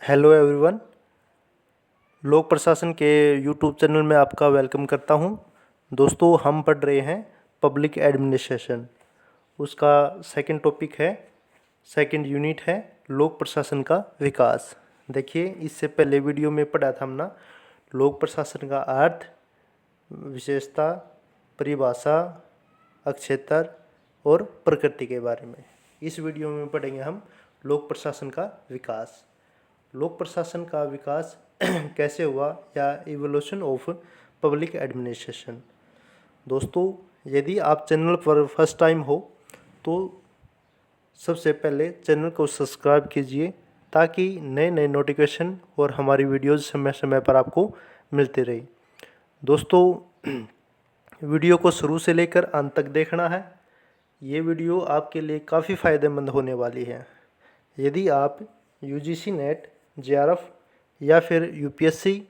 Hello everyone. लोक प्रशासन के यूट्यूब चैनल में आपका वेलकम करता हूं। दोस्तों, हम पढ़ रहे हैं पब्लिक एडमिनिस्ट्रेशन। उसका सेकंड टॉपिक है, सेकंड यूनिट है लोक प्रशासन का विकास। देखिए, इससे पहले वीडियो में पढ़ा था हमने लोक प्रशासन का अर्थ, विशेषता, परिभाषा, अक्षेत्र और प्रकृति के बारे में। इस वीडियो में पढ़ेंगे हम लोक प्रशासन का विकास। लोक प्रशासन का विकास कैसे हुआ या इवोल्यूशन ऑफ पब्लिक एडमिनिस्ट्रेशन। दोस्तों, यदि आप चैनल पर फर्स्ट टाइम हो तो सबसे पहले चैनल को सब्सक्राइब कीजिए ताकि नए नए नोटिफिकेशन और हमारी वीडियोज़ समय समय पर आपको मिलते रहे। दोस्तों, वीडियो को शुरू से लेकर अंत तक देखना है। ये वीडियो आपके लिए काफ़ी फ़ायदेमंद होने वाली है। यदि आप यूजीसी नेट, जेआरएफ या फिर यूपीएससी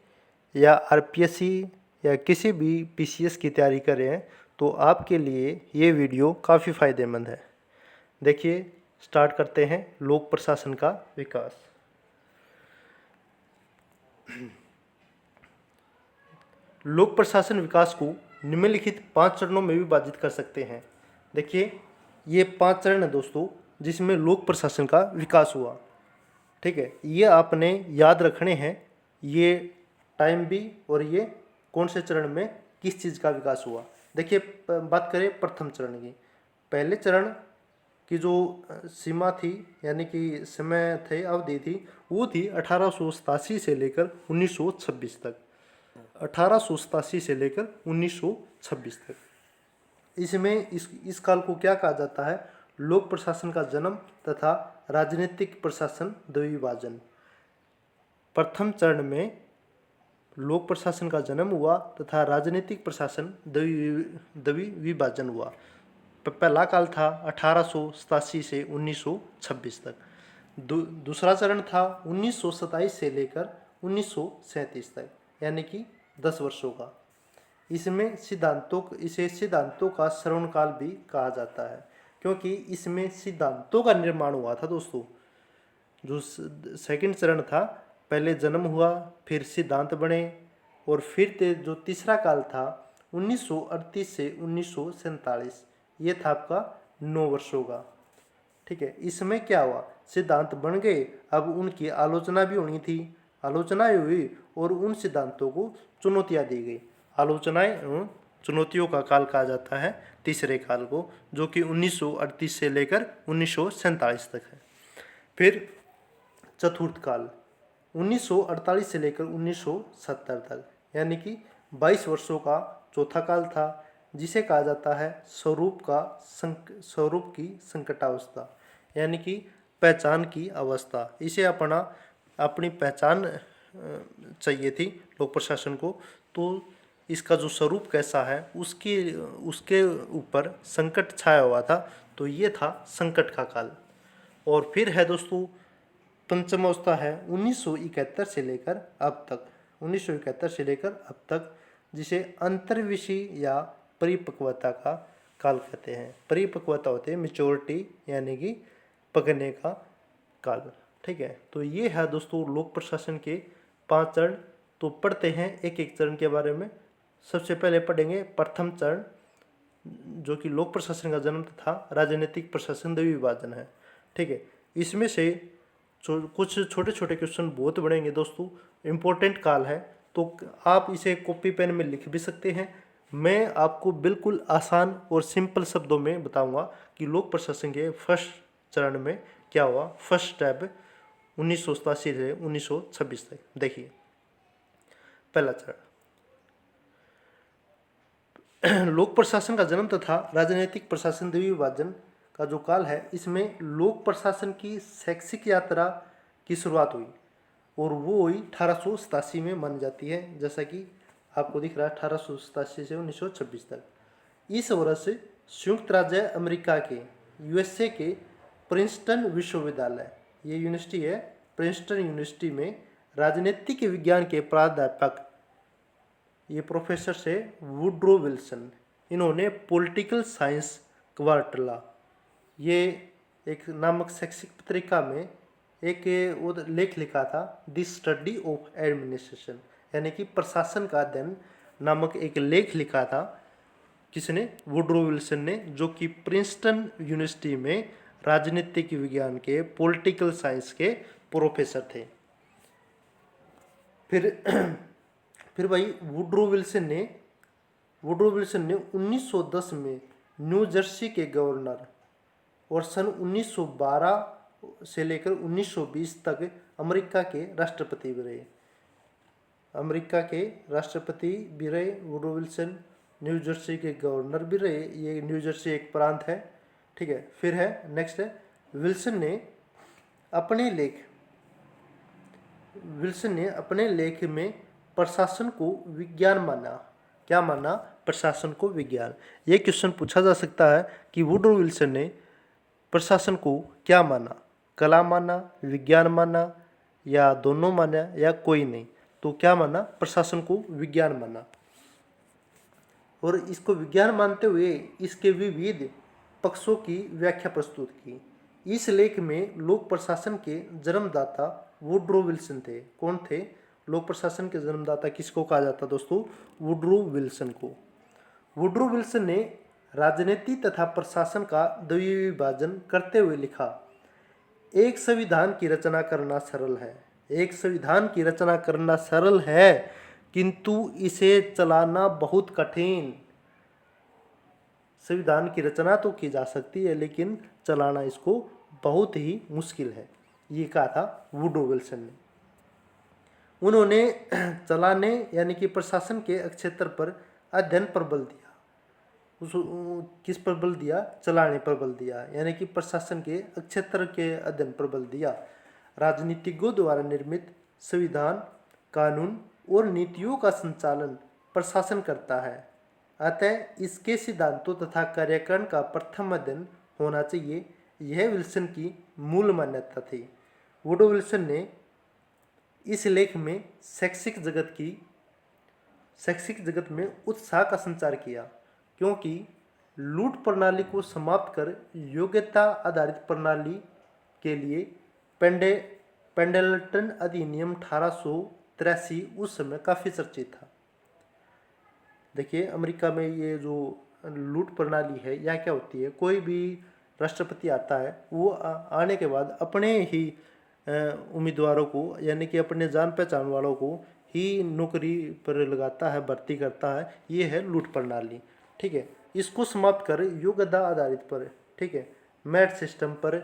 या आरपीएससी या किसी भी पीसीएस की तैयारी कर रहे हैं तो आपके लिए ये वीडियो काफ़ी फ़ायदेमंद है। देखिए, स्टार्ट करते हैं लोक प्रशासन का विकास। लोक प्रशासन विकास को निम्नलिखित 5 चरणों में विभाजित कर सकते हैं। देखिए, ये 5 चरण है दोस्तों जिसमें लोक प्रशासन का विकास हुआ। ठीक है, ये आपने याद रखने हैं, ये टाइम भी और ये कौन से चरण में किस चीज़ का विकास हुआ। देखिए, बात करें प्रथम चरण की। पहले चरण की जो सीमा थी यानी कि समय थे, अवधि थी, वो थी 1887 से लेकर 1926 तक। 1887 से लेकर 1926 तक। इसमें इस काल को क्या कहा जाता है? लोक प्रशासन का जन्म तथा राजनीतिक प्रशासन द्विविभाजन। प्रथम चरण में लोक प्रशासन का जन्म हुआ तथा राजनीतिक प्रशासन द्विविभाजन हुआ। पहला काल था 1887 से 1926 तक। दूसरा चरण था 1927 से लेकर 1937 तक, यानी कि 10 वर्षों का। इसमें इसे सिद्धांतों का श्रवण काल भी कहा जाता है, क्योंकि इसमें सिद्धांतों का निर्माण हुआ था दोस्तों। जो सेकंड चरण था, पहले जन्म हुआ, फिर सिद्धांत बने, और फिर जो तीसरा काल था 1938 से 1947, ये था आपका 9 वर्षों का। ठीक है, इसमें क्या हुआ? सिद्धांत बन गए, अब उनकी आलोचना भी होनी थी। आलोचनाएं हुई और उन सिद्धांतों को चुनौतियां दी गई। आलोचनाएं चुनौतियों का काल कहा जाता है तीसरे काल को, जो कि 1938 से लेकर 1947 तक है। फिर चतुर्थ काल 1948 से लेकर 1970 तक, यानी कि 22 वर्षों का चौथा काल था, जिसे कहा जाता है स्वरूप की संकटावस्था, यानी कि पहचान की अवस्था। इसे अपनी पहचान चाहिए थी लोक प्रशासन को, तो इसका जो स्वरूप कैसा है उसके ऊपर संकट छाया हुआ था, तो ये था संकट का काल। और फिर है दोस्तों पंचम अवस्था है 1971 से लेकर अब तक। 1971 से लेकर अब तक, जिसे अंतर्विषय या परिपक्वता का काल कहते हैं। परिपक्वता होते हैं मेच्योरिटी, यानी कि पकने का काल। ठीक है, तो ये है दोस्तों लोक प्रशासन के 5 चरण। तो पढ़ते हैं एक एक चरण के बारे में। सबसे पहले पढ़ेंगे प्रथम चरण, जो कि लोक प्रशासन का जन्म तथा राजनीतिक प्रशासन द्विविभाजन है। ठीक है, इसमें से कुछ छोटे छोटे क्वेश्चन बहुत बढ़ेंगे दोस्तों। इम्पोर्टेंट काल है, तो आप इसे कॉपी पेन में लिख भी सकते हैं। मैं आपको बिल्कुल आसान और सिंपल शब्दों में बताऊंगा कि लोक प्रशासन के फर्स्ट चरण में क्या हुआ। फर्स्ट स्टेप 1987 से 1926 तक। देखिए, पहला चरण लोक प्रशासन का जन्म तथा राजनीतिक प्रशासन द्विविभाजन का जो काल है, इसमें लोक प्रशासन की शैक्षिक यात्रा की शुरुआत हुई, और वो हुई 1887 में मानी जाती है, जैसा कि आपको दिख रहा है 1887 से 1926 तक। इस वर्ष संयुक्त राज्य अमेरिका के यूएसए के प्रिंसटन विश्वविद्यालय, ये यूनिवर्सिटी है, प्रिंसटन यूनिवर्सिटी में राजनीतिक विज्ञान के प्राध्यापक, ये प्रोफेसर से वुड्रो विल्सन, इन्होंने पॉलिटिकल साइंस क्वार्टरला, ये एक नामक शैक्षिक पत्रिका में एक वो लेख लिखा था, द स्टडी ऑफ एडमिनिस्ट्रेशन, यानी कि प्रशासन का अध्ययन नामक एक लेख लिखा था। किसने? वुड्रो विल्सन ने, जो कि प्रिंसटन यूनिवर्सिटी में राजनीतिक विज्ञान के, पॉलिटिकल साइंस के प्रोफेसर थे। फिर फिर भाई वुड्रो विल्सन ने 1910 में न्यू जर्सी के गवर्नर और सन 1912 से लेकर 1920 तक अमेरिका के राष्ट्रपति भी रहे। अमेरिका के राष्ट्रपति भी रहे वुड्रो विल्सन, न्यू जर्सी के गवर्नर भी रहे। ये न्यू जर्सी एक प्रांत है, ठीक है। फिर है नेक्स्ट है, विल्सन ने अपने लेख में प्रशासन को विज्ञान माना। क्या माना? प्रशासन को विज्ञान। ये क्वेश्चन पूछा जा सकता है कि वुड्रो विल्सन ने प्रशासन को क्या माना? कला माना, विज्ञान माना, या दोनों माना, या कोई नहीं? तो क्या माना? प्रशासन को विज्ञान माना। और इसको विज्ञान मानते हुए इसके विविध पक्षों की व्याख्या प्रस्तुत की। इस लेख में लोक प्रशासन के जन्मदाता वुड्रो विल्सन थे। कौन थे? लोक प्रशासन के जन्मदाता किसको कहा जाता दोस्तों? वुड्रो विल्सन को। वुड्रो विल्सन ने राजनीति तथा प्रशासन का द्विविभाजन करते हुए लिखा, एक संविधान की रचना करना सरल है। एक संविधान की रचना करना सरल है, किंतु इसे चलाना बहुत कठिन। संविधान की रचना तो की जा सकती है, लेकिन चलाना इसको बहुत ही मुश्किल है। ये कहा था वुड्रो विल्सन ने। उन्होंने चलाने यानी कि प्रशासन के क्षेत्र पर अध्ययन पर बल दिया। किस पर बल दिया? चलाने पर बल दिया, यानी कि प्रशासन के क्षेत्र के अध्ययन पर बल दिया। राजनीतिज्ञों द्वारा निर्मित संविधान, कानून और नीतियों का संचालन प्रशासन करता है, अतः इसके सिद्धांतों तथा कार्यक्रम का प्रथम अध्ययन होना चाहिए। यह विल्सन की मूल मान्यता थी। वुड्रो विल्सन ने इस लेख में शैक्षिक जगत में उत्साह का संचार किया, क्योंकि लूट प्रणाली को समाप्त कर योग्यता आधारित प्रणाली के लिए पेंडलटन अधिनियम 1883 उस समय काफ़ी चर्चित था। देखिए अमेरिका में ये जो लूट प्रणाली है, यह क्या होती है? कोई भी राष्ट्रपति आता है, वो आने के बाद अपने ही उम्मीदवारों को, यानी कि अपने जान पहचान वालों को ही नौकरी पर लगाता है, भर्ती करता है। ये है लूट प्रणाली, ठीक है। इसको समाप्त कर योग्यता आधारित पर, ठीक है, मेरिट सिस्टम पर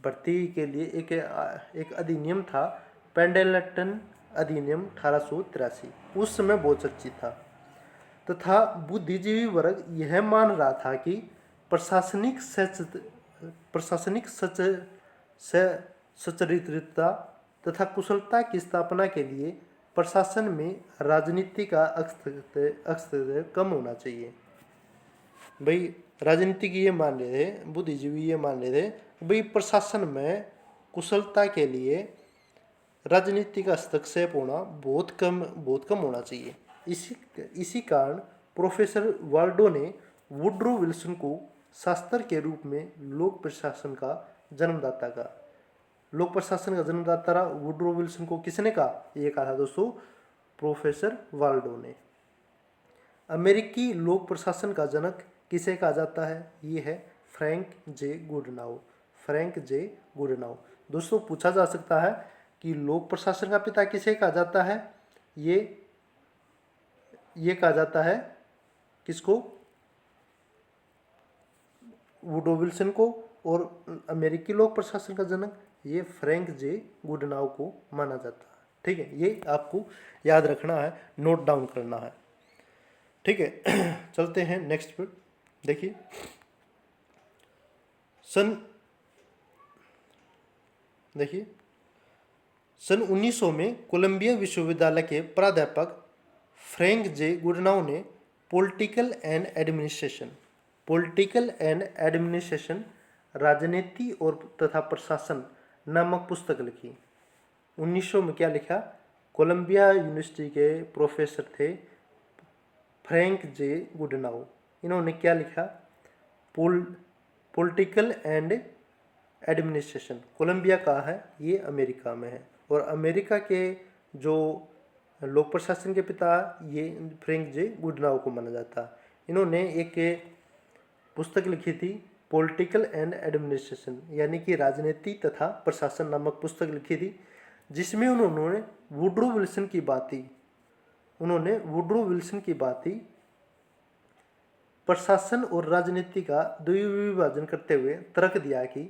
भर्ती के लिए एक अधिनियम था, पेंडलटन अधिनियम 1883। उस समय बहुत चर्चित था। तथा बुद्धिजीवी वर्ग यह मान रहा था कि प्रशासनिक सच्चरित्रता तथा कुशलता की स्थापना के लिए प्रशासन में राजनीति का हस्तक्षेप कम होना चाहिए। भाई राजनीतिक ये मान रहे थे, बुद्धिजीवी ये मान रहे थे, भाई प्रशासन में कुशलता के लिए राजनीति का हस्तक्षेप होना बहुत कम होना चाहिए। इसी कारण प्रोफेसर वाल्डो ने वुड्रो विल्सन को शास्त्र के रूप में लोक प्रशासन का जन्मदाता कहा। लोक प्रशासन का जन्मदाता वुड्रो विल्सन को किसने कहा? ये कहा था दोस्तों प्रोफेसर वाल्डो ने। अमेरिकी लोक प्रशासन का जनक किसे कहा जाता है? ये है फ्रैंक जे गुडनाउ। Frank J गुडनाउ। दोस्तों पूछा जा सकता है कि लोक प्रशासन का पिता किसे कहा जाता है? ये कहा जाता है किसको? वुड्रो विल्सन को। और अमेरिकी लोक प्रशासन का जनक ये फ्रैंक जे गुडनाउ को माना जाता है, ठीक है। ये आपको याद रखना है, नोट डाउन करना है, ठीक है। चलते हैं नेक्स्ट पे। देखिए सन 1900 में कोलंबिया विश्वविद्यालय के प्राध्यापक फ्रैंक जे गुडनाउ ने पॉलिटिकल एंड एडमिनिस्ट्रेशन राजनीति और तथा प्रशासन नामक पुस्तक लिखी। 1900 में क्या लिखा? कोलंबिया यूनिवर्सिटी के प्रोफेसर थे फ्रैंक जे गुडनाउ। इन्होंने क्या लिखा? Political and administration. कोलंबिया कहाँ है? ये अमेरिका में है। और अमेरिका के जो लोक प्रशासन के पिता ये फ्रैंक जे गुडनाव को माना जाता। इन्होंने एक पुस्तक लिखी थी पॉलिटिकल एंड एडमिनिस्ट्रेशन, यानी कि राजनीति तथा प्रशासन नामक पुस्तक लिखी थी, जिसमें उन्होंने वुड्रो विल्सन की बात ही प्रशासन और राजनीति का द्विविभाजन करते हुए तर्क दिया कि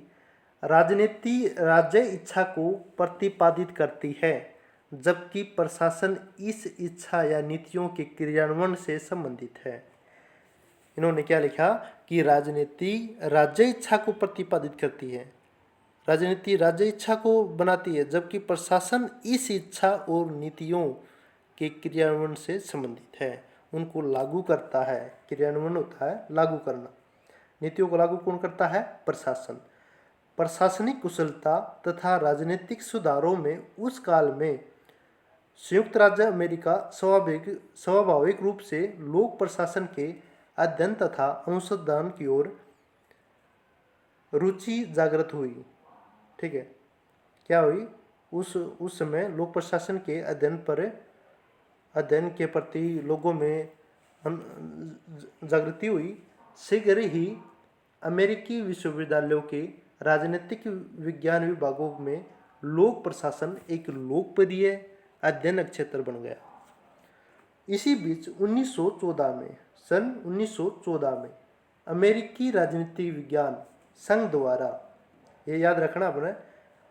राजनीति राज्य इच्छा को प्रतिपादित करती है, जबकि प्रशासन इस इच्छा या नीतियों के क्रियान्वयन से संबंधित है। इन्होंने क्या लिखा कि राजनीति राज्य इच्छा को प्रतिपादित करती है, राजनीति राज्य इच्छा को बनाती है, जबकि प्रशासन इस इच्छा और नीतियों के क्रियान्वयन से संबंधित है, उनको लागू करता है। क्रियान्वयन होता है लागू करना, नीतियों को लागू कौन करता है? प्रशासन। प्रशासनिक कुशलता तथा राजनीतिक सुधारों में उस काल में संयुक्त राज्य अमेरिका स्वाभाविक रूप से लोक प्रशासन के अध्ययन तथा अनुसंधान की ओर रुचि जागृत हुई। ठीक है, क्या हुई? उस समय लोक प्रशासन के अध्ययन के प्रति लोगों में जागृति हुई। शीघ्र ही अमेरिकी विश्वविद्यालयों के राजनीतिक विज्ञान विभागों में लोक प्रशासन एक लोकप्रिय अध्ययन क्षेत्र बन गया। इसी बीच 1914 में अमेरिकी राजनीति विज्ञान संघ द्वारा, ये याद रखना अपने,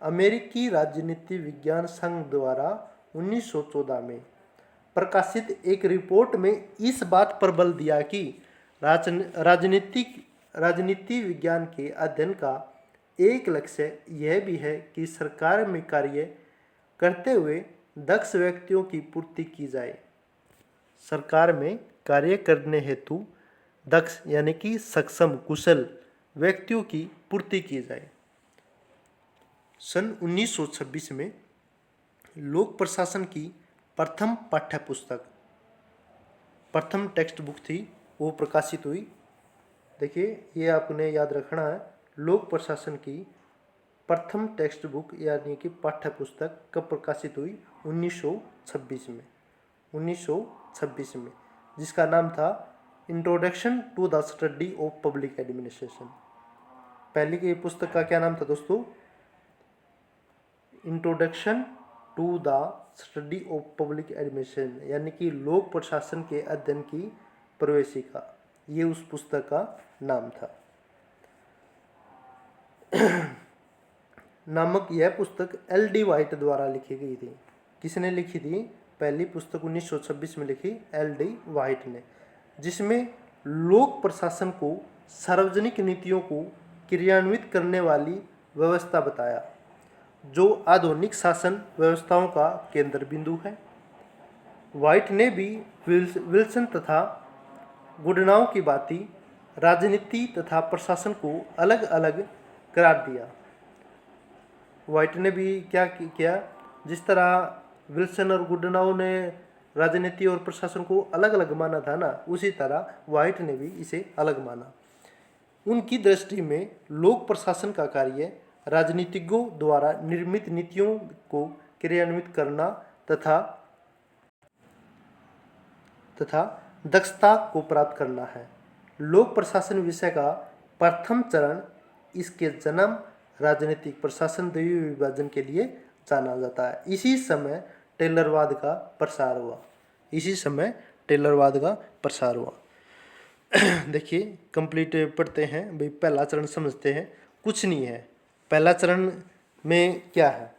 अमेरिकी राजनीति विज्ञान संघ द्वारा 1914 में प्रकाशित एक रिपोर्ट में इस बात पर बल दिया कि राजनीति विज्ञान के अध्ययन का एक लक्ष्य यह भी है कि सरकार में कार्य करते हुए दक्ष व्यक्तियों की पूर्ति की जाए। सरकार में कार्य करने हेतु दक्ष यानी कि सक्षम कुशल व्यक्तियों की पूर्ति की जाए। सन 1926 में लोक प्रशासन की प्रथम टेक्स्ट बुक थी, वो प्रकाशित हुई। देखिए, ये आपने याद रखना है, लोक प्रशासन की प्रथम टेक्स्ट बुक यानी कि पाठ्य पुस्तक कब प्रकाशित हुई? 1926 में, जिसका नाम था introduction to the study of public administration. पहली की पुस्तक का क्या नाम था दोस्तों? Introduction to the study of public administration, यानी कि लोक प्रशासन के अध्ययन की प्रवेशिका, ये उस पुस्तक का नाम था। नामक यह पुस्तक L.D. वाइट द्वारा लिखी गई थी। किसने लिखी थी? पहली पुस्तक 1926 में लिखी L.D. वाइट ने, जिसमें लोक प्रशासन को सार्वजनिक नीतियों को क्रियान्वित करने वाली व्यवस्था बताया, जो आधुनिक शासन व्यवस्थाओं का केंद्र बिंदु है। वाइट ने भी विल्सन तथा गुडनाव की भांति राजनीति तथा प्रशासन को अलग अलग करार दिया। वाइट ने भी क्या किया? जिस तरह विल्सन और गुडनाव ने राजनीति और प्रशासन को अलग अलग माना था ना, उसी तरह वाइट ने भी इसे अलग माना। उनकी दृष्टि में लोक प्रशासन का कार्य राजनीतिज्ञों द्वारा निर्मित नीतियों को क्रियान्वित करना तथा दक्षता को प्राप्त करना है। लोक प्रशासन विषय का प्रथम चरण इसके जन्म राजनीतिक प्रशासन द्विविभाजन के लिए जाना जाता है। इसी समय टेलरवाद का प्रसार हुआ। देखिए, कंप्लीट पढ़ते हैं भाई। पहला चरण समझते हैं। कुछ नहीं है। पहला चरण में क्या है?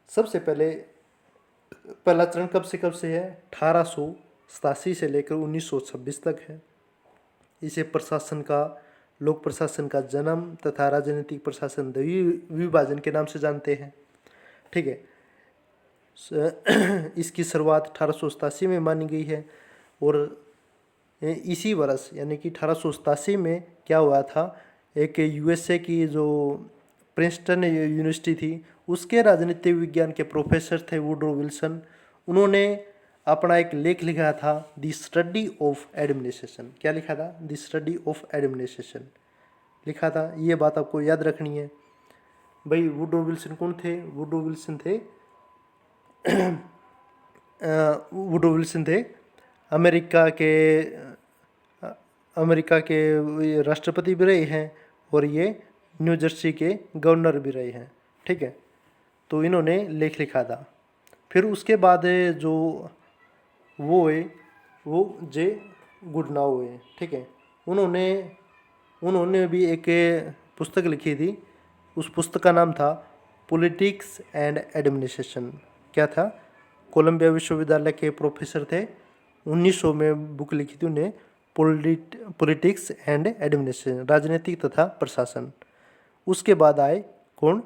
सबसे पहले पहला चरण कब से है? 1887 से लेकर 1926 तक है। इसे लोक प्रशासन का जन्म तथा राजनीतिक प्रशासन द्विविभाजन के नाम से जानते हैं। ठीक है, इसकी शुरुआत 1887 में मानी गई है। और इसी वर्ष यानी कि 1887 में क्या हुआ था, एक USA की जो प्रिंसटन यूनिवर्सिटी थी, उसके राजनीतिक विज्ञान के प्रोफेसर थे वुड्रो विल्सन। उन्होंने अपना एक लेख लिखा था, द स्टडी ऑफ एडमिनिस्ट्रेशन। क्या लिखा था? द स्टडी ऑफ एडमिनिस्ट्रेशन लिखा था। ये बात आपको याद रखनी है। भाई वुडरो विल्सन कौन थे? वुडरो विल्सन थे वुडरो विल्सन थे अमेरिका के ये राष्ट्रपति भी रहे हैं और ये न्यू जर्सी के गवर्नर भी रहे हैं। ठीक है, तो इन्होंने लेख लिखा था। फिर उसके बाद जो वो है वो जे गुडनाउ हुए। ठीक है, उन्होंने भी एक पुस्तक लिखी थी। उस पुस्तक का नाम था पॉलिटिक्स एंड एडमिनिस्ट्रेशन। क्या था? कोलंबिया विश्वविद्यालय के प्रोफेसर थे। 1900 में बुक लिखी थी उन्हें, पॉलिटिक्स एंड एडमिनिस्ट्रेशन, राजनीतिक तथा प्रशासन। उसके बाद आए कौन?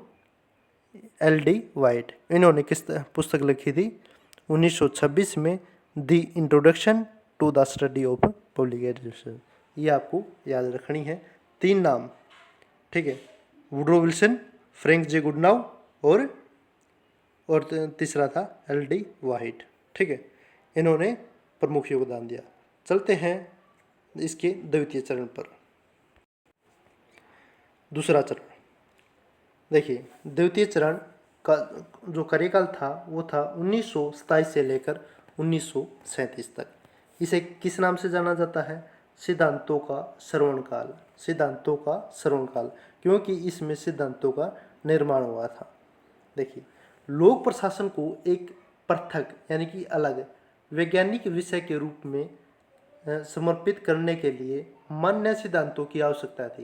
LD White. इन्होंने किस पुस्तक लिखी थी? 1926 में, the introduction to the study of public administration. ये आपको याद रखनी है 3 नाम। ठीक है, Woodrow Wilson, Frank J Goodnow और तीसरा था LD वाइट। ठीक है, इन्होंने प्रमुख योगदान दिया। चलते हैं इसके द्वितीय चरण पर। दूसरा चरण देखिए, द्वितीय चरण का जो कार्यकाल था वो था 1927 से लेकर 1937 तक। इसे किस नाम से जाना जाता है? सिद्धांतों का श्रवण काल। सिद्धांतों का श्रवण काल, क्योंकि इसमें सिद्धांतों का निर्माण हुआ था। देखिए, लोक प्रशासन को एक पृथक यानी कि अलग वैज्ञानिक विषय के रूप में समर्पित करने के लिए मान्य सिद्धांतों की आवश्यकता थी।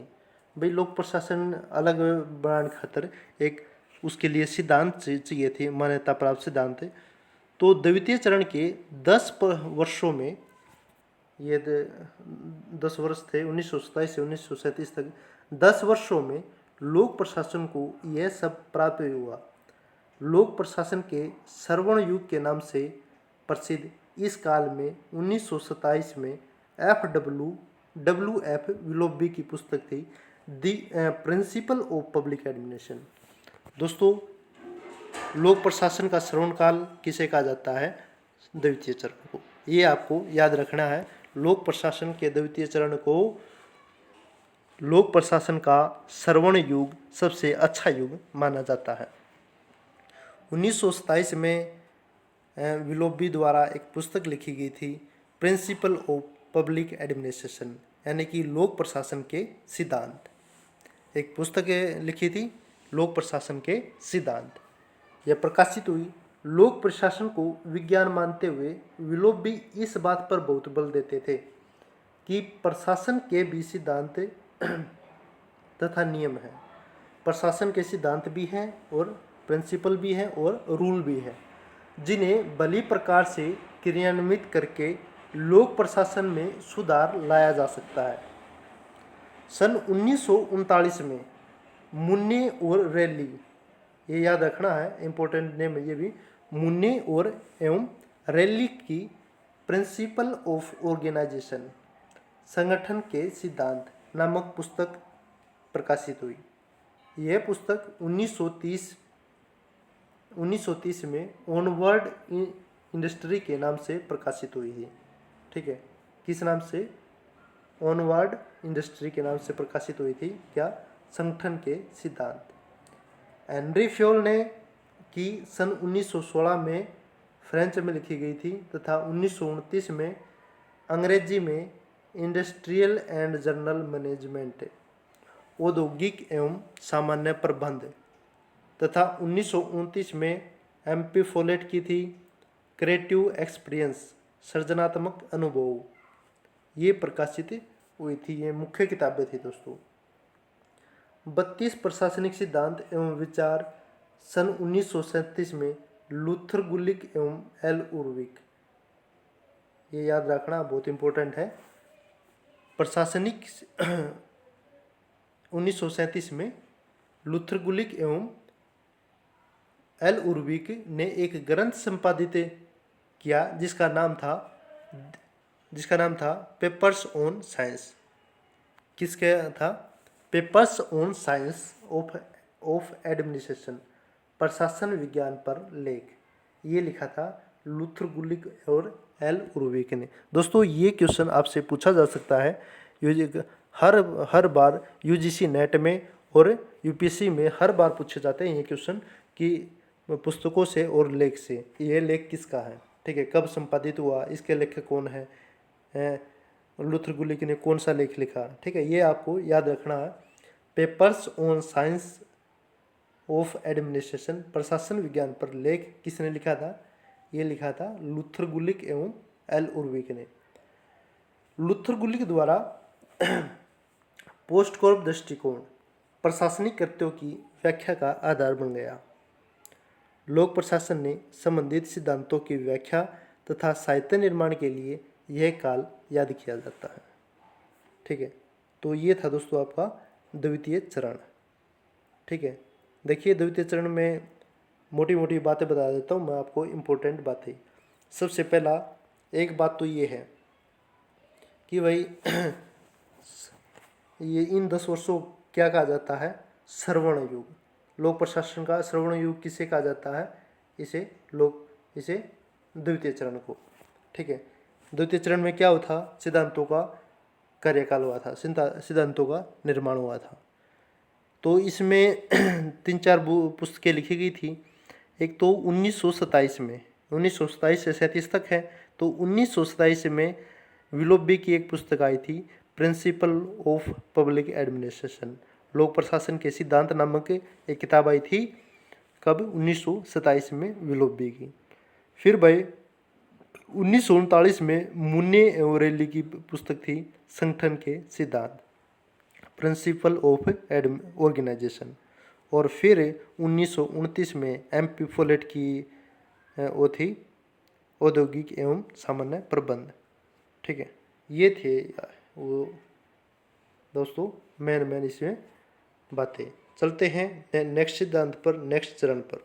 भाई लोक प्रशासन अलग बनाने खातर एक उसके लिए सिद्धांत चाहिए थे, मान्यता प्राप्त सिद्धांत। तो द्वितीय चरण के 10 वर्षों में, ये 10 वर्ष थे 1927 से 1937 तक, 10 वर्षों में लोक प्रशासन को यह सब प्राप्त हुआ। लोक प्रशासन के श्रवण युग के नाम से प्रसिद्ध इस काल में 1927 में FWF विलोबी की पुस्तक थी, the principle of public administration. दोस्तों, लोक प्रशासन का श्रवण काल किसे कहा जाता है? द्वितीय चरण को। ये आपको याद रखना है। लोक प्रशासन के द्वितीय चरण को लोक प्रशासन का श्रवण युग सबसे अच्छा युग माना जाता है। 1927 में विलोबी द्वारा एक पुस्तक लिखी गई थी, प्रिंसिपल ऑफ पब्लिक एडमिनिस्ट्रेशन, यानी कि लोक प्रशासन के सिद्धांत। एक पुस्तक लिखी थी, लोक प्रशासन के सिद्धांत। यह प्रकाशित हुई। लोक प्रशासन को विज्ञान मानते हुए विलोबी इस बात पर बहुत बल देते थे कि प्रशासन के भी सिद्धांत तथा नियम हैं। प्रशासन के सिद्धांत भी हैं और प्रिंसिपल भी हैं और रूल भी हैं, जिन्हें भली प्रकार से क्रियान्वित करके लोक प्रशासन में सुधार लाया जा सकता है। सन 1939 में मुन्ने और रैली, ये याद रखना है, इम्पोर्टेंट नेम है ये भी, मुन्ने और एवं रैली की प्रिंसिपल ऑफ ऑर्गेनाइजेशन, संगठन के सिद्धांत नामक पुस्तक प्रकाशित हुई। यह पुस्तक 1930 में ऑनवर्ड इंडस्ट्री के नाम से प्रकाशित हुई थी। ठीक है, किस नाम से? ऑनवर्ड इंडस्ट्री के नाम से प्रकाशित हुई थी। क्या? संगठन के सिद्धांत। हेनरी फ्योल ने की सन 1916 में फ्रेंच में लिखी गई थी तथा 1929 में अंग्रेजी में इंडस्ट्रियल एंड जर्नल मैनेजमेंट, औद्योगिक एवं सामान्य प्रबंध, तथा 1929 में MP फोलेट की थी, क्रिएटिव एक्सपीरियंस, सृजनात्मक अनुभव। ये प्रकाशित हुई थी। ये मुख्य किताबें थी दोस्तों। 32 प्रशासनिक सिद्धांत एवं विचार सन 1937 में लूथर गुलिक एवं एल उर्विक। ये याद रखना बहुत इंपॉर्टेंट है। प्रशासनिक 1937 में लूथर गुलिक एवं एल उर्विक ने एक ग्रंथ संपादित किया जिसका नाम था पेपर्स ऑन साइंस। किसका था? Papers on science of administration, प्रशासन विज्ञान पर लेख। ये लिखा था लूथर गुलिक और एल उर्विक ने। दोस्तों, ये क्वेश्चन आपसे पूछा जा सकता है हर बार UGC नेट में और यूपीएससी में हर बार पूछे जाते हैं ये क्वेश्चन कि पुस्तकों से और लेख से, ये लेख किसका है, ठीक है, कब संपादित हुआ, इसके लेखक कौन है, लूथर गुलिक ने कौन सा लेख लिखा, ठीक है, ये आपको याद रखना है। Papers on science of administration, प्रशासन विज्ञान पर लेख किसने लिखा था, ये लिखा था लूथर गुलिक एवं एल उर्विक ने। लूथर गुलिक द्वारा पोस्टकॉर्प दृष्टिकोण प्रशासनिक कृत्यों की व्याख्या का आधार बन गया। लोक प्रशासन ने संबंधित सिद्धांतों की व्याख्या तथा साहित्य निर्माण के लिए यह काल याद किया जाता है, ठीक है। तो ये था दोस्तों आपका द्वितीय चरण, ठीक है। देखिए द्वितीय चरण में मोटी मोटी बातें बता देता हूँ मैं आपको, इम्पोर्टेंट बातें। सबसे पहला एक बात तो ये है कि भाई ये इन 10 वर्षों क्या कहा जाता है, श्रवण युग। लोक प्रशासन का श्रवण युग किसे कहा जाता है, इसे द्वितीय चरण को, ठीक है। द्वितीय चरण में क्या हुआ था, सिद्धांतों का कार्यकाल हुआ था, सिद्धांतों का निर्माण हुआ था। तो इसमें 3-4 पुस्तकें लिखी गई थी। एक तो 1927 में, 1927 से 37 तक है, तो 1927 में विलोबी की एक पुस्तक आई थी, प्रिंसिपल ऑफ पब्लिक एडमिनिस्ट्रेशन, लोक प्रशासन के सिद्धांत नामक एक किताब आई थी। कब, 1927 में विलोबी की। फिर भाई 1939 में मुन्ने एवं रेली की पुस्तक थी, संगठन के सिद्धांत, प्रिंसिपल ऑफ ऑर्गेनाइजेशन। और फिर 1929 में MP फोलेट की वो थी, औद्योगिक एवं सामान्य प्रबंध, ठीक है। ये थे वो दोस्तों मेन इसमें बातें। चलते हैं नेक्स्ट सिद्धांत पर, नेक्स्ट चरण पर।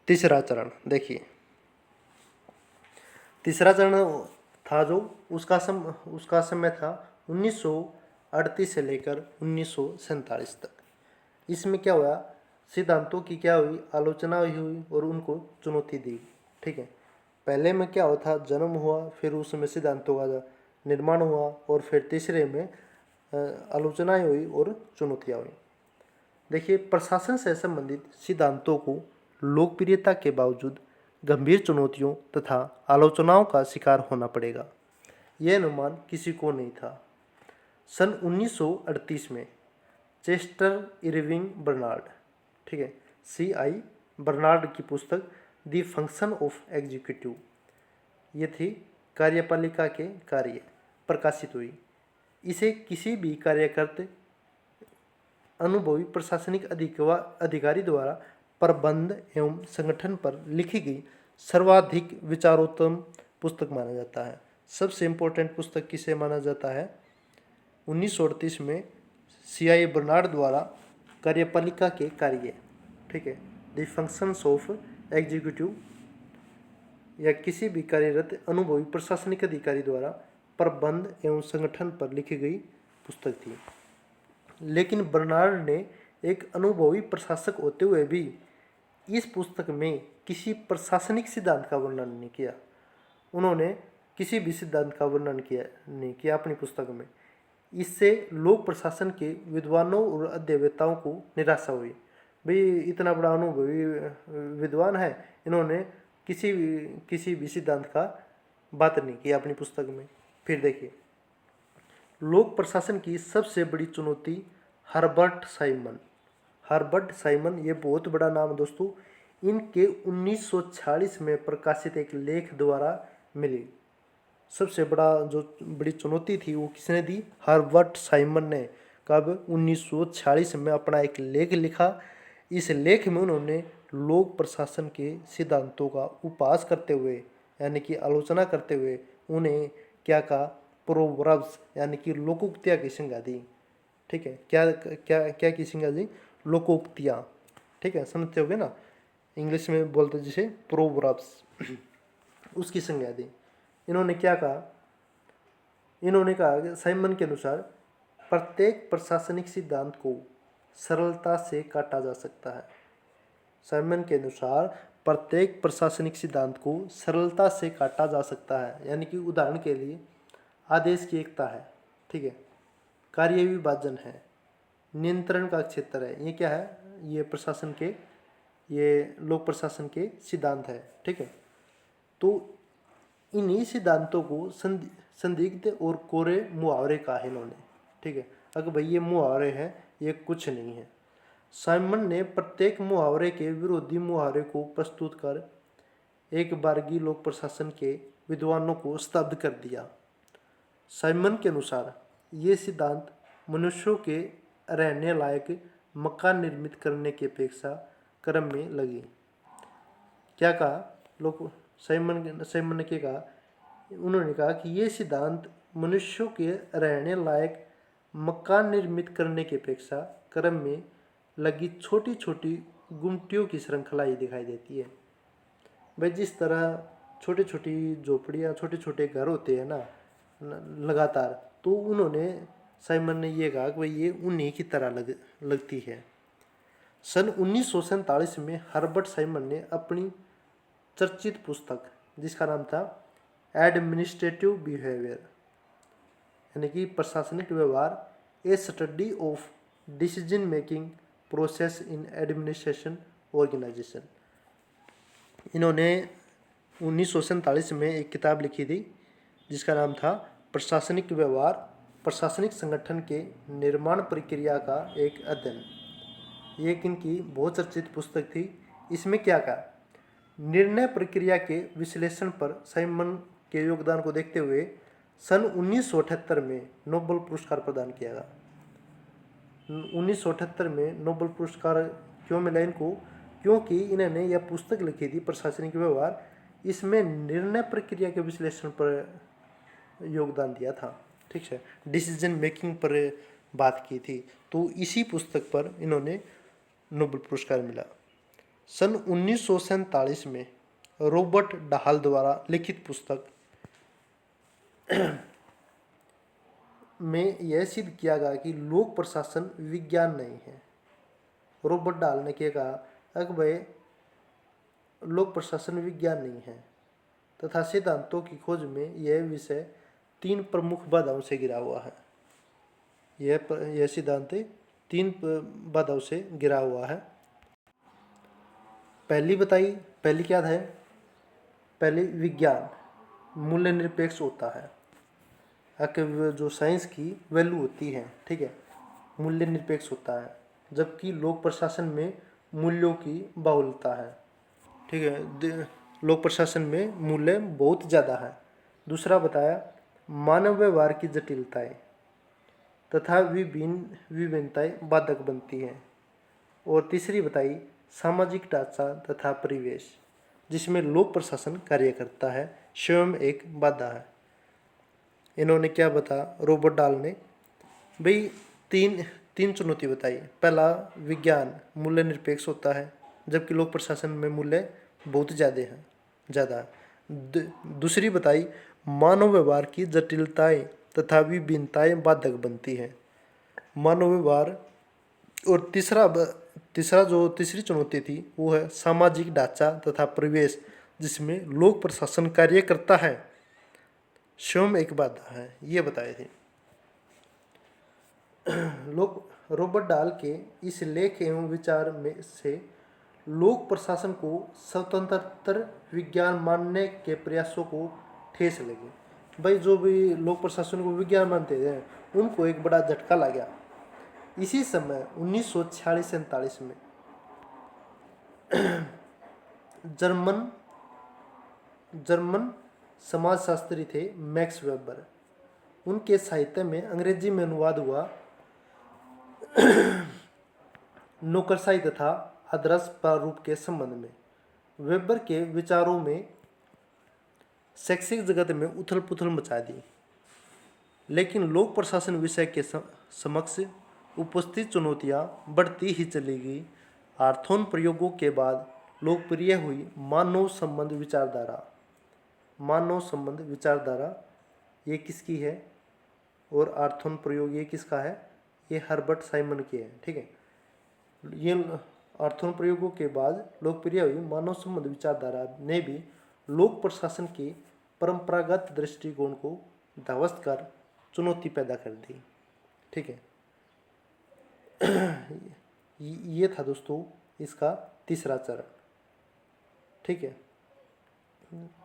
तीसरा चरण देखिए, तीसरा चरण था जो उसका समय था 1938 से लेकर 1947 तक। इसमें क्या हुआ, सिद्धांतों की क्या हुई, आलोचना हुई और उनको चुनौती दी, ठीक है। पहले में क्या हुआ था, जन्म हुआ, फिर उसमें सिद्धांतों का निर्माण हुआ, और फिर तीसरे में आलोचनाएं हुई और चुनौतियाँ हुई। देखिए प्रशासन से संबंधित सिद्धांतों को लोकप्रियता के बावजूद गंभीर चुनौतियों तथा आलोचनाओं का शिकार होना पड़ेगा, यह अनुमान किसी को नहीं था। सन 1938 में चेस्टर इरविंग बर्नार्ड, ठीक है, CI बर्नार्ड की पुस्तक द फंक्शन ऑफ एग्जीक्यूटिव, ये थी कार्यपालिका के कार्य, प्रकाशित हुई। इसे किसी भी कार्यकर्ता अनुभवी प्रशासनिक अधिकारी द्वारा प्रबंध एवं संगठन पर लिखी गई सर्वाधिक विचारोत्तम पुस्तक माना जाता है। सबसे इम्पोर्टेंट पुस्तक किसे माना जाता है, 1938 में CI बर्नार्ड द्वारा कार्यपालिका के कार्य, ठीक है, द फंक्शंस ऑफ एग्जीक्यूटिव, या किसी भी कार्यरत अनुभवी प्रशासनिक अधिकारी द्वारा प्रबंध एवं संगठन पर लिखी गई पुस्तक थी। लेकिन बर्नार्ड ने एक अनुभवी प्रशासक होते हुए भी इस पुस्तक में किसी प्रशासनिक सिद्धांत का वर्णन नहीं किया। उन्होंने किसी भी सिद्धांत का वर्णन नहीं किया अपनी पुस्तक में। इससे लोक प्रशासन के विद्वानों और अध्येताओं को निराशा हुई। भाई इतना बड़ा अनुभवी विद्वान है, इन्होंने किसी भी सिद्धांत का बात नहीं किया अपनी पुस्तक में। फिर देखिए लोक प्रशासन की सबसे बड़ी चुनौती हर्बर्ट साइमन, ये बहुत बड़ा नाम दोस्तों, इनके 1946 में प्रकाशित एक लेख द्वारा मिली। सबसे बड़ी चुनौती थी वो किसने दी, हर्बर्ट साइमन ने। कब, 1946 में अपना एक लेख लिखा। इस लेख में उन्होंने लोक प्रशासन के सिद्धांतों का उपहास करते हुए, यानी कि आलोचना करते हुए, उन्हें क्या कहा, प्रोवर्ब्स यानी कि लोकोक्तियाँ की संज्ञा दी, ठीक है। क्या की संज्ञा दी, लोकोक्तियाँ, ठीक है, समझते होगे ना, इंग्लिश में बोलते जिसे प्रोवर्ब्स, उसकी संज्ञा दी। इन्होंने क्या कहा, इन्होंने कहा कि साइमन के अनुसार प्रत्येक प्रशासनिक सिद्धांत को सरलता से काटा जा सकता है। साइमन के अनुसार प्रत्येक प्रशासनिक सिद्धांत को सरलता से काटा जा सकता है, यानी कि उदाहरण के लिए आदेश की एकता है, ठीक है, कार्य विभाजन है, नियंत्रण का क्षेत्र है। ये क्या है, ये प्रशासन के, ये लोक प्रशासन के सिद्धांत है। ठीक है, तो इन्हीं सिद्धांतों को संदिग्ध और कोरे मुहावरे कहा है इन्होंने। ठीक है, अगर भाई ये मुहावरे हैं, ये कुछ नहीं है। साइमन ने प्रत्येक मुहावरे के विरोधी मुहावरे को प्रस्तुत कर एक बारगी लोक प्रशासन के विद्वानों को स्तब्ध कर दिया। साइमन के अनुसार ये सिद्धांत मनुष्यों के रहने लायक मकान निर्मित करने की अपेक्षा क्रम में लगी। क्या कहा लोग, साइमन ने क्या कहा, उन्होंने कहा कि ये सिद्धांत मनुष्यों के रहने लायक मकान निर्मित करने की अपेक्षा क्रम में लगी छोटी छोटी गुमटियों की श्रृंखला ही दिखाई देती है। भाई जिस तरह छोटी छोटी झोपड़ियाँ, छोटे छोटे घर होते हैं ना लगातार, तो उन्होंने, साइमन ने ये कहा कि भाई ये उन्हीं की तरह लगती है। सन 1947 में हर्बर्ट साइमन ने अपनी चर्चित पुस्तक जिसका नाम था एडमिनिस्ट्रेटिव बिहेवियर, यानी कि प्रशासनिक व्यवहार, a study of decision making process in administration organisation, इन्होंने 1947 में एक किताब लिखी थी जिसका नाम था प्रशासनिक व्यवहार, प्रशासनिक संगठन के निर्माण प्रक्रिया का एक अध्ययन। ये इनकी बहुत चर्चित पुस्तक थी। इसमें क्या कहा, निर्णय प्रक्रिया के विश्लेषण पर साइमन के योगदान को देखते हुए सन 1978 में नोबेल पुरस्कार प्रदान किया गया। 1978 में नोबेल पुरस्कार क्यों मिला इनको, क्योंकि इन्होंने यह पुस्तक लिखी थी प्रशासनिक व्यवहार, इसमें निर्णय प्रक्रिया के विश्लेषण पर योगदान दिया था। ठीक है, डिसीजन मेकिंग पर बात की थी, तो इसी पुस्तक पर इन्होंने नोबेल पुरस्कार मिला। सन 1947 में रॉबर्ट डाहल द्वारा लिखित पुस्तक में यह सिद्ध किया गया कि लोक प्रशासन विज्ञान नहीं है। रॉबर्ट डाहल ने क्या कहा, अगर भाई लोक प्रशासन विज्ञान नहीं है तथा सिद्धांतों की खोज में यह विषय 3 प्रमुख बाधाओं से घिरा हुआ है। यह सिद्धांत 3 बाधाओं से घिरा हुआ है। पहली क्या है, पहली विज्ञान मूल्य निरपेक्ष होता है। अगर जो साइंस की वैल्यू होती है, ठीक है, मूल्य निरपेक्ष होता है, जबकि लोक प्रशासन में मूल्यों की बाहुल्यता है। ठीक है, लोक प्रशासन में मूल्य बहुत ज़्यादा है। दूसरा बताया मानव व्यवहार की जटिलताएं तथा विभिन्नताएं बाधक बनती हैं। और तीसरी बताई सामाजिक ढांचा तथा परिवेश जिसमें लोक प्रशासन कार्य करता है स्वयं एक बाधा है। इन्होंने क्या बताया, रॉबर्ट डाहल ने भाई तीन चुनौती बताई। पहला, विज्ञान मूल्य निरपेक्ष होता है जबकि लोक प्रशासन में मूल्य बहुत ज़्यादा है। दूसरी बताई मानव व्यवहार की जटिलताएं तथा विभिन्नताएं बाधक बनती हैं, मानव व्यवहार। और तीसरी चुनौती थी वो है सामाजिक ढांचा तथा परिवेश जिसमें लोक प्रशासन कार्य करता है स्वयं एक बाधा है। ये बताए थे रॉबर्ट डाहल के इस लेख एवं विचार में से लोक प्रशासन को स्वतंत्र विज्ञान मानने के प्रयासों को ठेस लगी। भाई जो भी लोक प्रशासन को विज्ञान मानते थे उनको एक बड़ा झटका लग गया। इसी समय 1946-47 में जर्मन समाजशास्त्री थे मैक्स वेबर, उनके साहित्य में अंग्रेजी में अनुवाद हुआ नौकरशाही तथा आदर्श प्रारूप के संबंध में। वेबर के विचारों में शैक्षिक जगत में उथल पुथल मचा दी, लेकिन लोक प्रशासन विषय के समक्ष उपस्थित चुनौतियां बढ़ती ही चली गई। आर्थोन प्रयोगों के बाद लोकप्रिय हुई मानव संबंध विचारधारा ये किसकी है, और आर्थोन प्रयोग ये किसका है, ये हर्बर्ट साइमन की है। ठीक है, ये आर्थोन प्रयोगों के बाद लोकप्रिय हुई मानव संबंध विचारधारा ने भी लोक प्रशासन के परंपरागत दृष्टिकोण को ध्वस्त कर चुनौती पैदा कर दी। ठीक है, ये था दोस्तों इसका तीसरा चरण। ठीक है,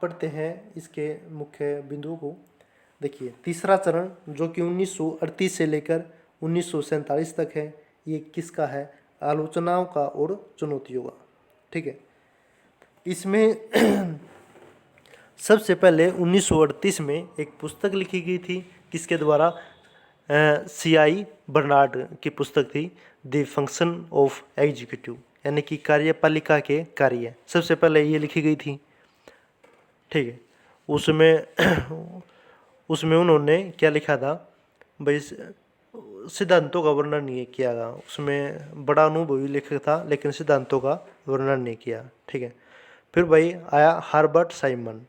पढ़ते हैं इसके मुख्य बिंदुओं को। देखिए, तीसरा चरण जो कि 1938 से लेकर 1947 तक है, ये किसका है? आलोचनाओं का और चुनौतियों का। ठीक है, इसमें सबसे पहले 1938 में एक पुस्तक लिखी गई थी, किसके द्वारा? CI बर्नार्ड की पुस्तक थी, द फंक्शन ऑफ एग्जीक्यूटिव, यानी कि कार्यपालिका के कार्य। सबसे पहले ये लिखी गई थी। ठीक है, उसमें उन्होंने क्या लिखा था भाई? सिद्धांतों का वर्णन नहीं किया गया उसमें। बड़ा अनुभवी लेखक था लेकिन सिद्धांतों का वर्णन नहीं किया। ठीक है, फिर भाई आया हर्बर्ट साइमन।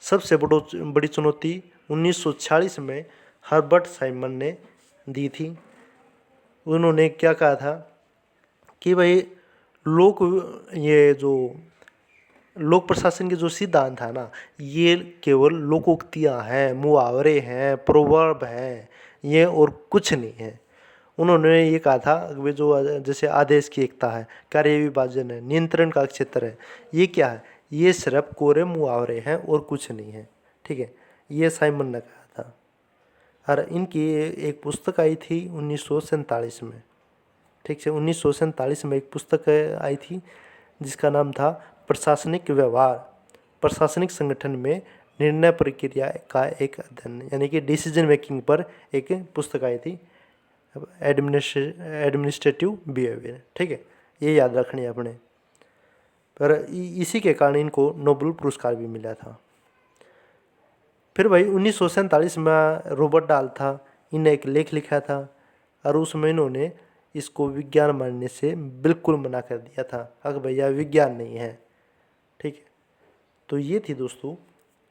सबसे बड़ी चुनौती 1946 में हर्बर्ट साइमन ने दी थी। उन्होंने क्या कहा था कि भाई ये जो लोक प्रशासन के जो सिद्धांत है ना, ये केवल लोकोक्तियाँ हैं, मुहावरे हैं, प्रोवर्ब हैं, ये और कुछ नहीं है। उन्होंने ये कहा था वे जो जैसे आदेश की एकता है, कार्य विभाजन है, नियंत्रण का क्षेत्र है, ये क्या है? ये सिर्फ कोरे मुहावरे हैं और कुछ नहीं है। ठीक है, ये साइमन ने कहा था। और इनकी एक पुस्तक आई थी 1947 में। ठीक है, 1947 में एक पुस्तक आई थी जिसका नाम था प्रशासनिक व्यवहार, प्रशासनिक संगठन में निर्णय प्रक्रिया का एक अध्ययन, यानी कि डिसीजन मेकिंग पर एक पुस्तक आई थी, एडमिनिस्ट्रेटिव बिहेवियर। ठीक है, ये याद रखनी है अपने। पर इसी के कारण इनको नोबेल पुरस्कार भी मिला था। फिर भाई 1947 में रॉबर्ट डाल था, इन्हें एक लेख लिखा था और उसमें इन्होंने इसको विज्ञान मानने से बिल्कुल मना कर दिया था, अगर भैया विज्ञान नहीं है। ठीक है, तो ये थी दोस्तों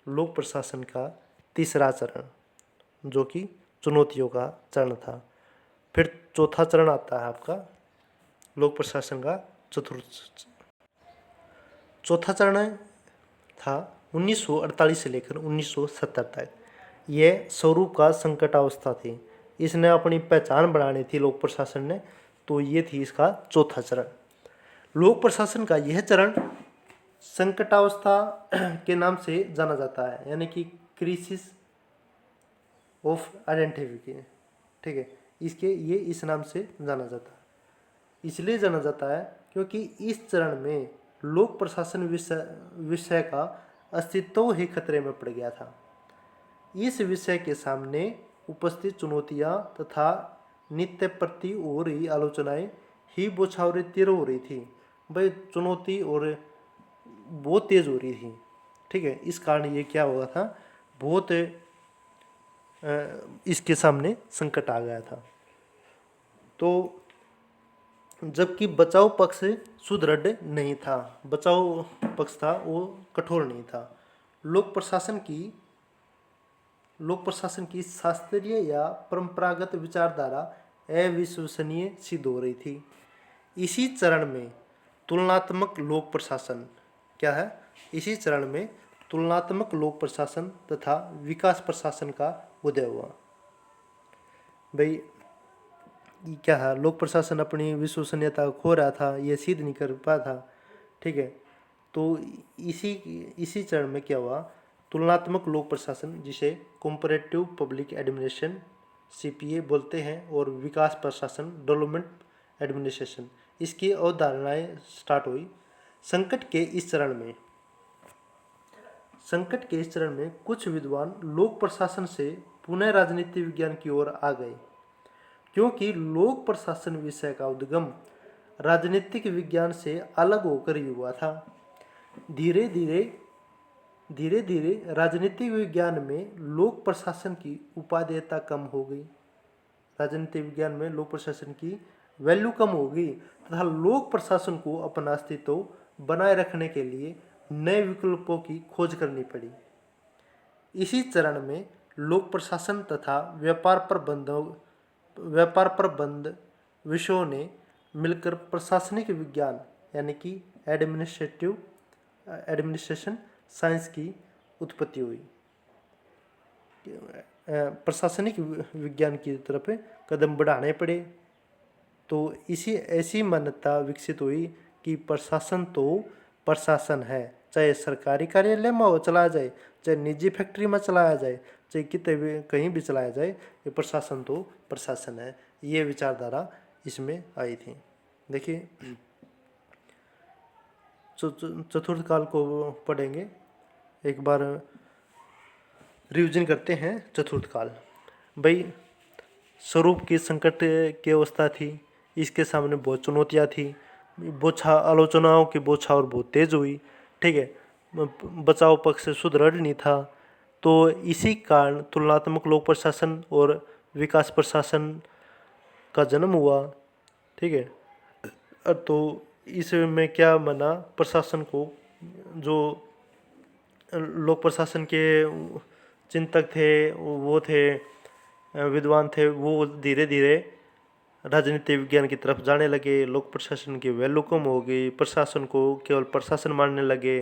लोक प्रशासन का तीसरा चरण जो कि चुनौतियों का चरण था। फिर चौथा चरण आता है आपका लोक प्रशासन का चौथा चरण था 1948 से लेकर 1970 तक। यह स्वरूप का संकटावस्था थी, इसने अपनी पहचान बनानी थी लोक प्रशासन ने, तो ये थी इसका चौथा चरण। लोक प्रशासन का यह चरण संकटावस्था के नाम से जाना जाता है, यानी कि क्राइसिस ऑफ आइडेंटिटी। ठीक है, ये इस नाम से जाना जाता है। इसलिए जाना जाता है क्योंकि इस चरण में लोक प्रशासन विषय का अस्तित्व ही खतरे में पड़ गया था। इस विषय के सामने उपस्थित चुनौतियां तथा नित्य प्रति हो रही आलोचनाएं ही बौछारें तीर हो रही थी। भाई चुनौती और बहुत तेज हो रही थी। ठीक है, इस कारण ये क्या हुआ था, बहुत इसके सामने संकट आ गया था। तो जबकि बचाव पक्ष सुदृढ़ नहीं था, बचाव पक्ष था वो कठोर नहीं था। लोक प्रशासन की शास्त्रीय या परंपरागत विचारधारा अविश्वसनीय सिद्ध हो रही थी। इसी चरण में तुलनात्मक लोक प्रशासन क्या है? इसी चरण में तुलनात्मक लोक प्रशासन तथा विकास प्रशासन का उदय हुआ। भाई क्या है, लोक प्रशासन अपनी विश्वसनीयता खो रहा था, ये सिद्ध नहीं कर पाया था। ठीक है, तो इसी चरण में क्या हुआ, तुलनात्मक लोक प्रशासन जिसे कंपैरेटिव पब्लिक एडमिनिस्ट्रेशन CPA बोलते हैं, और विकास प्रशासन डेवलपमेंट एडमिनिस्ट्रेशन, इसकी अवधारणाएं स्टार्ट हुई। संकट के इस चरण में कुछ विद्वान लोक प्रशासन से पुनः राजनीति विज्ञान की ओर आ गए, क्योंकि लोक प्रशासन विषय का उद्गम राजनीतिक विज्ञान से अलग होकर ही हुआ था। धीरे धीरे राजनीतिक विज्ञान में लोक प्रशासन की उपादेयता कम हो गई, राजनीतिक विज्ञान में लोक प्रशासन की वैल्यू कम हो गई तथा लोक प्रशासन को अपना अस्तित्व बनाए रखने के लिए नए विकल्पों की खोज करनी पड़ी। इसी चरण में लोक प्रशासन तथा व्यापार प्रबंध विषयों ने मिलकर प्रशासनिक विज्ञान यानी कि एडमिनिस्ट्रेशन साइंस की उत्पत्ति हुई। प्रशासनिक विज्ञान की तरफ कदम बढ़ाने पड़े, तो इसी ऐसी मान्यता विकसित हुई कि प्रशासन तो प्रशासन है, चाहे सरकारी कार्यालय में हो चलाया जाए, चाहे निजी फैक्ट्री में चलाया जाए, चाहे कितने भी कहीं भी चलाया जाए, ये प्रशासन तो प्रशासन है। ये विचारधारा इसमें आई थी। देखिए चतुर्थ काल को पढ़ेंगे, एक बार रिवीजन करते हैं। चतुर्थ काल भाई स्वरूप की संकट की अवस्था थी, इसके सामने बहुत चुनौतियाँ थी, बोछा आलोचनाओं की बौछार बहुत तेज हुई, ठीक है। बचाव पक्ष सुदृढ़ नहीं था, तो इसी कारण तुलनात्मक लोक प्रशासन और विकास प्रशासन का जन्म हुआ, ठीक है। तो इसमें क्या बना, प्रशासन को जो लोक प्रशासन के चिंतक थे, वो थे विद्वान थे, वो धीरे धीरे राजनीति विज्ञान की तरफ जाने लगे। लोक प्रशासन की वैल्यू कम हो गई, प्रशासन को केवल प्रशासन मानने लगे।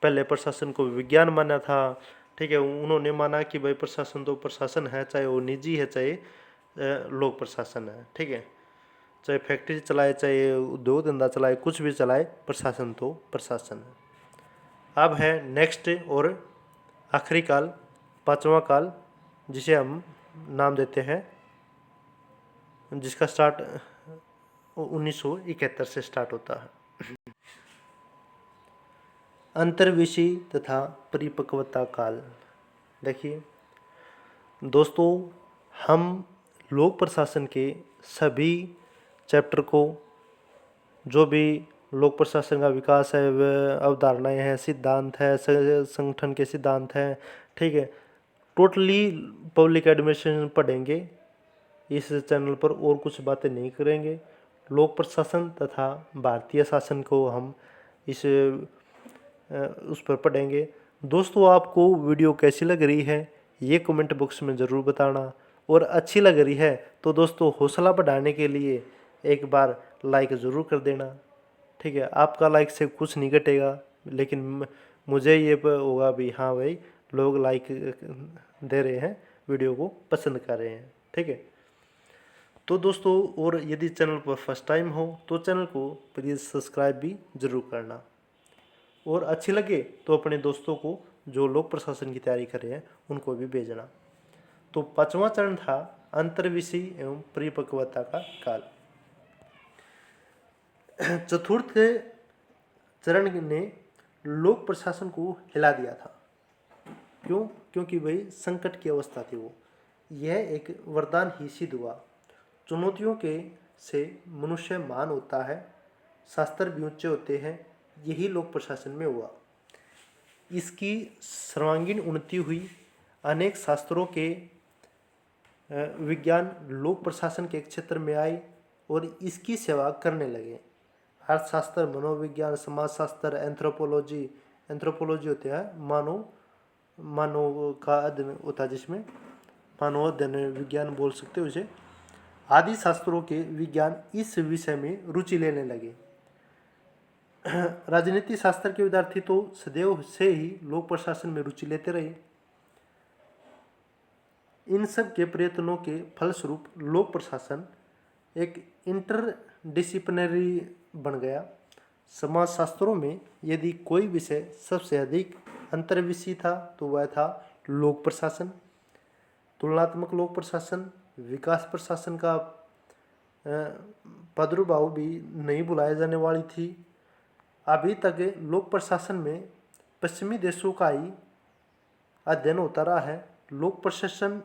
पहले प्रशासन को विज्ञान माना था, ठीक है। उन्होंने माना कि भाई प्रशासन तो प्रशासन है, चाहे वो निजी है चाहे लोक प्रशासन है, ठीक है। चाहे फैक्ट्री चलाए, चाहे उद्योग धंधा चलाए, कुछ भी चलाए, प्रशासन तो प्रशासन है। अब है नेक्स्ट और आखिरी काल, पांचवा काल, जिसे हम नाम देते हैं, जिसका स्टार्ट 1971 से स्टार्ट होता है। अंतर्विषय तथा परिपक्वता काल। देखिए दोस्तों, हम लोक प्रशासन के सभी चैप्टर को, जो भी लोक प्रशासन का विकास है, वह अवधारणाएं हैं, सिद्धांत है, संगठन के सिद्धांत हैं, ठीक है, टोटली पब्लिक एडमिनिस्ट्रेशन पढ़ेंगे इस चैनल पर, और कुछ बातें नहीं करेंगे। लोक प्रशासन तथा भारतीय शासन को हम इस उस पर पढ़ेंगे। दोस्तों, आपको वीडियो कैसी लग रही है ये कमेंट बॉक्स में ज़रूर बताना, और अच्छी लग रही है तो दोस्तों हौसला बढ़ाने के लिए एक बार लाइक ज़रूर कर देना, ठीक है। आपका लाइक से कुछ नहीं घटेगा, लेकिन मुझे ये होगा भी हाँ भाई लोग लाइक दे रहे हैं, वीडियो को पसंद कर रहे हैं, ठीक है। तो दोस्तों, और यदि चैनल पर फर्स्ट टाइम हो तो चैनल को प्लीज़ सब्सक्राइब भी ज़रूर करना, और अच्छी लगे तो अपने दोस्तों को जो लोक प्रशासन की तैयारी कर रहे हैं उनको भी भेजना। तो पांचवा चरण था अंतर्विषय एवं परिपक्वता का काल। चतुर्थ चरण ने लोक प्रशासन को हिला दिया था। क्यों? क्योंकि भाई संकट की अवस्था थी वो। यह एक वरदान ही सिद्ध हुआ। चुनौतियों के से मनुष्य महान होता है, शास्त्र भी ऊंचे होते हैं, यही लोक प्रशासन में हुआ। इसकी सर्वांगीण उन्नति हुई। अनेक शास्त्रों के विज्ञान लोक प्रशासन के क्षेत्र में आए और इसकी सेवा करने लगे। अर्थशास्त्र, मनोविज्ञान, समाजशास्त्र, एंथ्रोपोलॉजी होते हैं, मानव का अध्ययन होता है, जिसमें मानव अध्ययन विज्ञान बोल सकते हो उसे, आदि शास्त्रों के विज्ञान इस विषय में रुचि लेने लगे। राजनीति शास्त्र के विद्यार्थी तो सदैव से ही लोक प्रशासन में रुचि लेते रहे। इन सब के प्रयत्नों के फलस्वरूप लोक प्रशासन एक इंटरडिसिप्लिनरी बन गया। समाजशास्त्रों में यदि कोई विषय सबसे अधिक अंतर्विषयी था तो वह था लोक प्रशासन। तुलनात्मक लोक प्रशासन, विकास प्रशासन का प्रादुर्भाव भी नहीं बुलाए जाने वाली थी। अभी तक लोक प्रशासन में पश्चिमी देशों का ही अध्ययन होता रहा है। लोक प्रशासन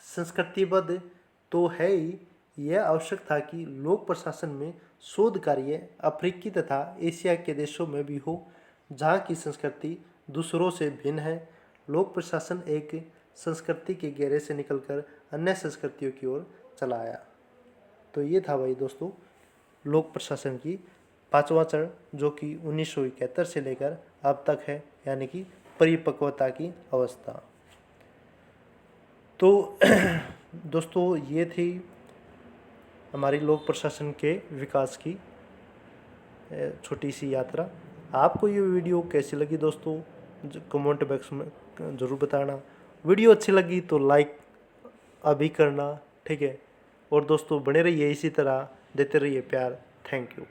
संस्कृतिबद्ध तो है ही, यह आवश्यक था कि लोक प्रशासन में शोध कार्य अफ्रीकी तथा एशिया के देशों में भी हो, जहाँ की संस्कृति दूसरों से भिन्न है। लोक प्रशासन एक संस्कृति के घेरे से निकलकर अन्य संस्कृतियों की ओर चला आया। तो ये था भाई दोस्तों लोक प्रशासन की पांचवा चरण, जो कि 1971 से लेकर अब तक है, यानी कि परिपक्वता की अवस्था। तो दोस्तों ये थी हमारी लोक प्रशासन के विकास की छोटी सी यात्रा। आपको ये वीडियो कैसी लगी दोस्तों, कमेंट बॉक्स में ज़रूर बताना। वीडियो अच्छी लगी तो लाइक अभी करना, ठीक है। और दोस्तों बने रहिए इसी तरह, देते रहिए प्यार। Thank you.